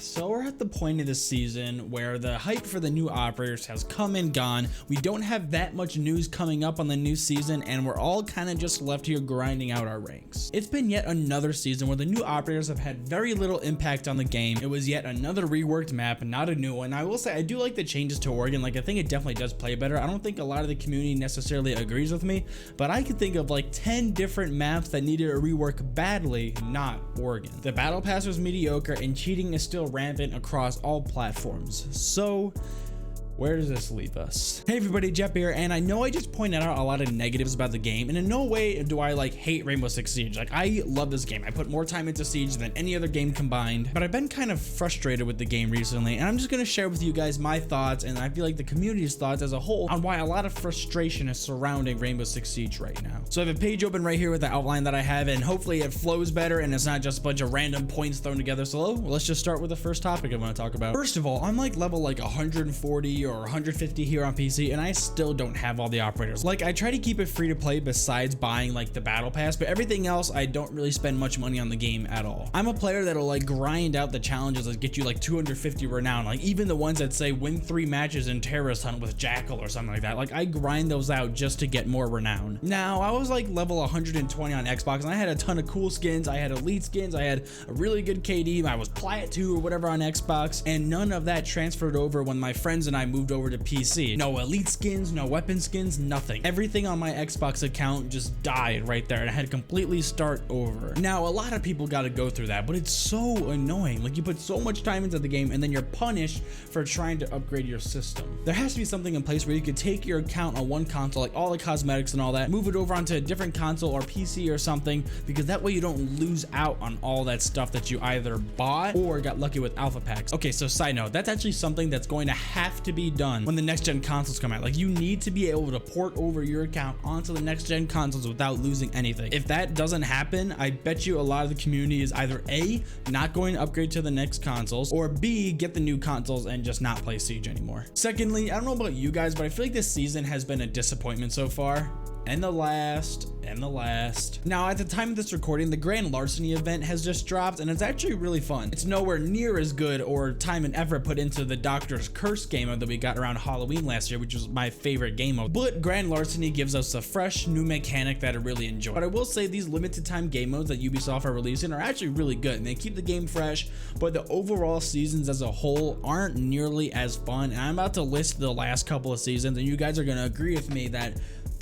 So we're at the point of the season where the hype for the new operators has come and gone. We don't have that much news coming up on the new season, and we're all kind of just left here grinding out our ranks. It's been yet another season where the new operators have had very little impact on the game. It was yet another reworked map and not a new one. I will say I do like the changes to Oregon. Like, I think it definitely does play better. I don't think a lot of the community necessarily agrees with me, but I could think of like 10 different maps that needed a rework badly, not Oregon. The battle pass was mediocre and cheating is still rampant across all platforms. So where does this leave us? Hey everybody, Jeff here, and I know I just pointed out a lot of negatives about the game, and in no way do I like hate Rainbow Six Siege. Like, I love this game. I put more time into Siege than any other game combined, but I've been kind of frustrated with the game recently, and I'm just gonna share with you guys my thoughts, and I feel like the community's thoughts as a whole on why a lot of frustration is surrounding Rainbow Six Siege right now. So I have a page open right here with the outline that I have, and hopefully it flows better and it's not just a bunch of random points thrown together. So let's just start with the first topic I want to talk about. First of all, I'm like level like 140 or 150 here on PC, and I still don't have all the operators. Like, I try to keep it free to play besides buying like the battle pass, but everything else I don't really spend much money on the game at all. I'm a player that'll like grind out the challenges that get you like 250 renown, like even the ones that say win 3 matches in terrorist hunt with jackal or something like that. Like, I grind those out just to get more renown. Now I was like level 120 on Xbox, and I had a ton of cool skins. I had elite skins, I had a really good KD, I was plat 2 or whatever on Xbox, and none of that transferred over when my friends and I moved over to PC. No elite skins, no weapon skins, nothing. Everything on my Xbox account just died right there, and I had to completely start over. Now, a lot of people got to go through that, but it's so annoying. Like, you put so much time into the game and then you're punished for trying to upgrade your system. There has to be something in place where you could take your account on one console, like all the cosmetics and all that, move it over onto a different console or PC or something, because that way you don't lose out on all that stuff that you either bought or got lucky with alpha packs. Okay, so side note, that's actually something that's going to have to be done when the next gen consoles come out. Like, you need to be able to port over your account onto the next gen consoles without losing anything. If that doesn't happen, I bet you a lot of the community is either A, not going to upgrade to the next consoles, or B, get the new consoles and just not play Siege anymore. Secondly, I don't know about you guys, but I feel like this season has been a disappointment so far. And the last. Now, at the time of this recording, the Grand Larceny event has just dropped, and it's actually really fun. It's nowhere near as good or time and effort put into the Doctor's Curse game mode that we got around Halloween last year, which was my favorite game mode. But Grand Larceny gives us a fresh new mechanic that I really enjoy. But I will say these limited time game modes that Ubisoft are releasing are actually really good, and they keep the game fresh, but the overall seasons as a whole aren't nearly as fun. And I'm about to list the last couple of seasons, and you guys are going to agree with me that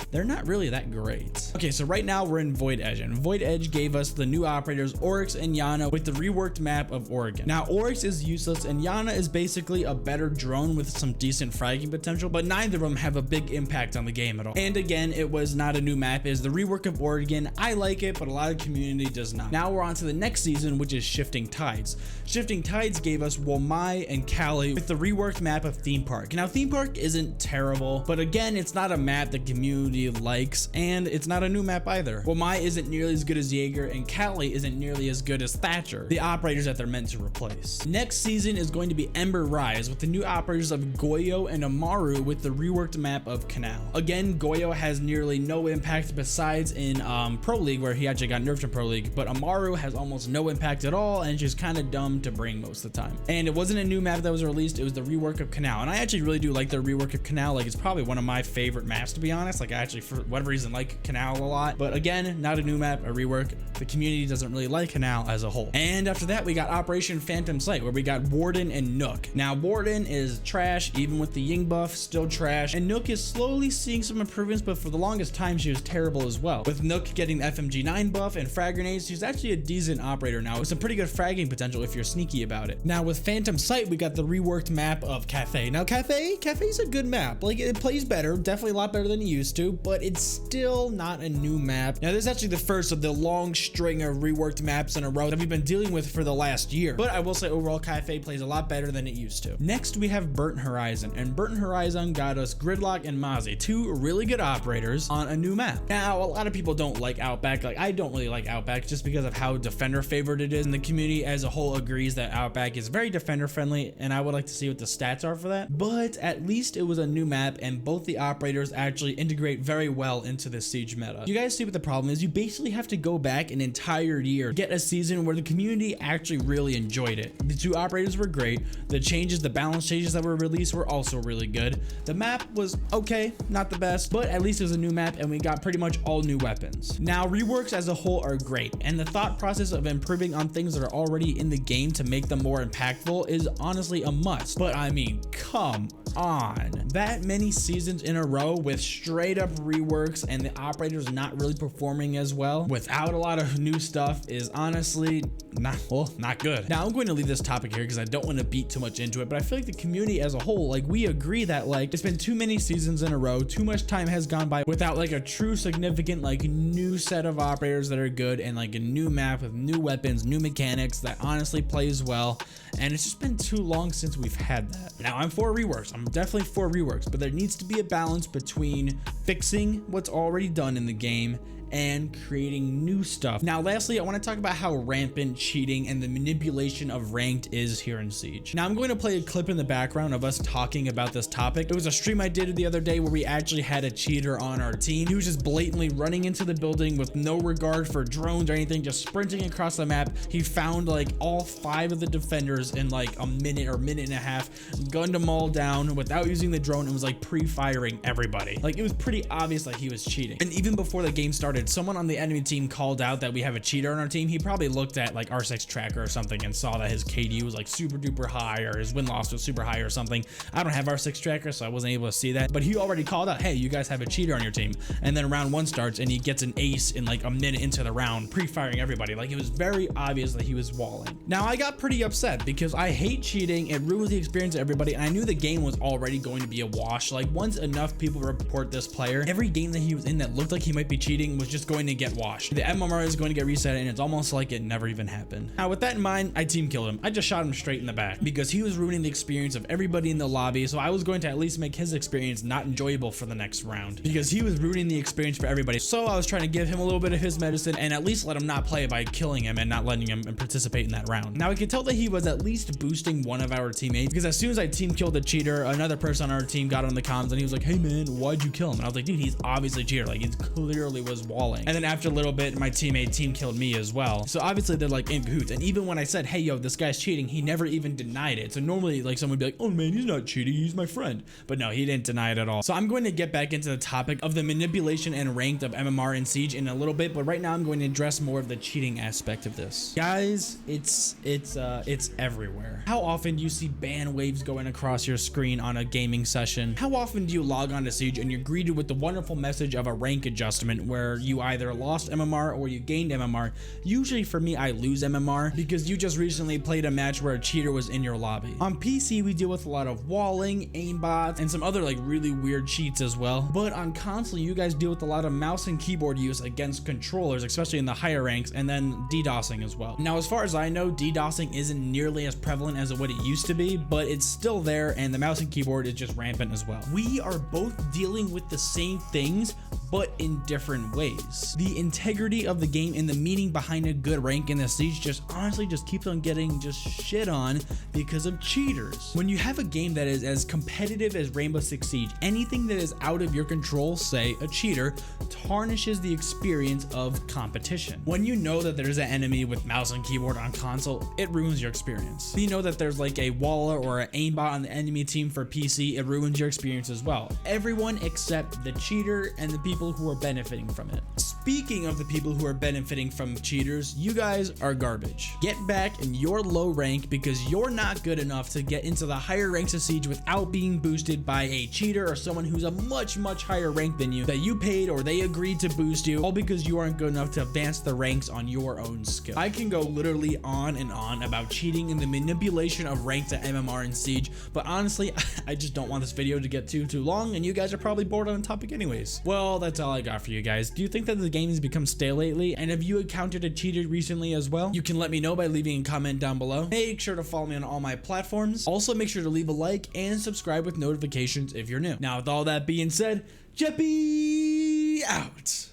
they're not really that great. Okay, so right now we're in Void Edge, and Void Edge gave us the new operators Oryx and Yana with the reworked map of Oregon. Now, Oryx is useless and Yana is basically a better drone with some decent fragging potential, but neither of them have a big impact on the game at all. And again, it was not a new map, it is the rework of Oregon. I like it, but a lot of the community does not. Now we're on to the next season, which is Shifting Tides. Shifting Tides gave us Womai and Cali with the reworked map of Theme Park. Now, Theme Park isn't terrible, but again, it's not a map the community likes, and it's not a new map either. Womai isn't nearly as good as Jaeger, and Cali isn't nearly as good as Thatcher, the operators that they're meant to replace. Next season is going to be Ember Rise with the new operators of Goyo and Amaru with the reworked map of Canal. Again, Goyo has nearly no impact besides in Pro League, where he actually got nerfed in Pro League, but Amaru has almost no impact at all, and she's kind of dumb to bring most of the time. And it wasn't a new map that was released, it was the rework of Canal, and I actually really do like the rework of Canal. Like, it's probably one of my favorite maps, to be honest. Like, I actually, for whatever reason, like Canal a lot, but again, not a new map, a rework. The community doesn't really like Canal as a whole. And after that, we got Operation Phantom Sight, where we got Warden and Nook. Now, Warden is trash, even with the Ying buff, still trash, and Nook is slowly seeing some improvements, but for the longest time, she was terrible as well. With Nook getting the FMG9 buff and frag grenades, she's actually a decent operator now, with some pretty good fragging potential if you're sneaky about it. Now, with Phantom Sight, we got the reworked map of Cafe. Now, Cafe's a good map. Like, it plays better, definitely a lot better than it used to, but it's still not a new map. Now, this is actually the first of the long string of reworked maps in a row that we've been dealing with for the last year, but I will say overall Cafe plays a lot better than it used to. Next, we have Burnt Horizon, and Burnt Horizon got us Gridlock and Mozzie, two really good operators on a new map. Now, a lot of people don't like Outback. Like, I don't really like Outback just because of how defender favored it is, and the community as a whole agrees that Outback is very defender friendly, and I would like to see what the stats are for that. But at least it was a new map, and both the operators actually integrated integrate very well into the Siege meta. You guys see what the problem is? You basically have to go back an entire year, get a season where the community actually really enjoyed it. The two operators were great. The changes, the balance changes that were released were also really good. The map was okay, not the best, but at least it was a new map and we got pretty much all new weapons. Now, reworks as a whole are great, and the thought process of improving on things that are already in the game to make them more impactful is honestly a must. But I mean, come on. That many seasons in a row with straight up reworks and the operators not really performing as well without a lot of new stuff is honestly not good. Now I'm going to leave this topic here because I don't want to beat too much into it, but I feel like the community as a whole, like, we agree that like it's been too many seasons in a row, too much time has gone by without like a true significant like new set of operators that are good and like a new map with new weapons, new mechanics that honestly plays well, and it's just been too long since we've had that. Now I'm for reworks, I'm definitely for reworks, but there needs to be a balance between fixing what's already done in the game and creating new stuff. Now lastly, I want to talk about how rampant cheating and the manipulation of ranked is here in Siege. Now I'm going to play a clip in the background of us talking about this topic. It was a stream I did the other day where we actually had a cheater on our team. He was just blatantly running into the building with no regard for drones or anything, just sprinting across the map. He found like all 5 of the defenders in like a minute or minute and a half, gunned them all down without using the drone, and was like pre-firing everybody. Like, it was pretty obvious that he was cheating. And even before the game started, someone on the enemy team called out that we have a cheater on our team. He probably looked at like R6 tracker or something and saw that his KD was like super duper high or his win-loss was super high or something. I don't have R6 tracker, so I wasn't able to see that, but he already called out, hey, you guys have a cheater on your team. And then round 1 starts and he gets an ace in like a minute into the round, pre-firing everybody. Like, it was very obvious that he was walling. Now I got pretty upset because I hate cheating. It ruins the experience of everybody, and I knew the game was already going to be a wash. Like, once enough people report this player, every game that he was in that looked like he might be cheating was just going to get washed. The MMR is going to get reset, and it's almost like it never even happened. Now, with that in mind, I team killed him. I just shot him straight in the back because he was ruining the experience of everybody in the lobby, so I was going to at least make his experience not enjoyable for the next round because he was ruining the experience for everybody. So I was trying to give him a little bit of his medicine and at least let him not play by killing him and not letting him participate in that round. Now I could tell that he was at least boosting one of our teammates, because as soon as I team killed the cheater, another person on our team got on the comms and he was like, hey man, why'd you kill him? And I was like, dude, he's obviously a cheater. Like, he clearly was walling. And then after a little bit, my teammate team killed me as well. So obviously they're like in cahoots. And even when I said, hey yo, this guy's cheating, he never even denied it. So normally like someone would be like, oh man, he's not cheating, he's my friend. But no, he didn't deny it at all. So I'm going to get back into the topic of the manipulation and ranked of MMR and Siege in a little bit, but right now I'm going to address more of the cheating aspect of this. Guys, it's everywhere. How often do you see ban waves going across your screen on a gaming session? How often do you log on to Siege and you're greeted with the wonderful message of a rank adjustment where you either lost MMR or you gained MMR? Usually for me, I lose MMR because you just recently played a match where a cheater was in your lobby. On PC, we deal with a lot of walling, aimbots, and some other like really weird cheats as well. But on console, you guys deal with a lot of mouse and keyboard use against controllers, especially in the higher ranks, and then DDoSing as well. Now, as far as I know, DDoSing isn't nearly as prevalent as what it used to be, but it's still there, and the mouse and keyboard is just rampant as well. We are both dealing with the same things, but in different ways. The integrity of the game and the meaning behind a good rank in the Siege just honestly just keeps on getting just shit on because of cheaters. When you have a game that is as competitive as Rainbow Six Siege, anything that is out of your control, say a cheater, tarnishes the experience of competition. When you know that there's an enemy with mouse and keyboard on console, it ruins your experience. You know that there's like a waller or an aimbot on the enemy team for PC, it ruins your experience as well. Everyone except the cheater and the people who are benefiting from it. Speaking of the people who are benefiting from cheaters, you guys are garbage. Get back in your low rank because you're not good enough to get into the higher ranks of Siege without being boosted by a cheater or someone who's a much higher rank than you, that you paid or they agreed to boost you, all because you aren't good enough to advance the ranks on your own skill. I can go literally on and on about cheating and the manipulation of ranked at MMR and Siege, but honestly, I just don't want this video to get too long, and you guys are probably bored on the topic anyways. Well, that's all I got for you guys. Do you think that the game has become stale lately? And have you encountered a cheater recently as well? You can let me know by leaving a comment down below. Make sure to follow me on all my platforms. Also, make sure to leave a like and subscribe with notifications if you're new. Now, with all that being said, Jeppy out.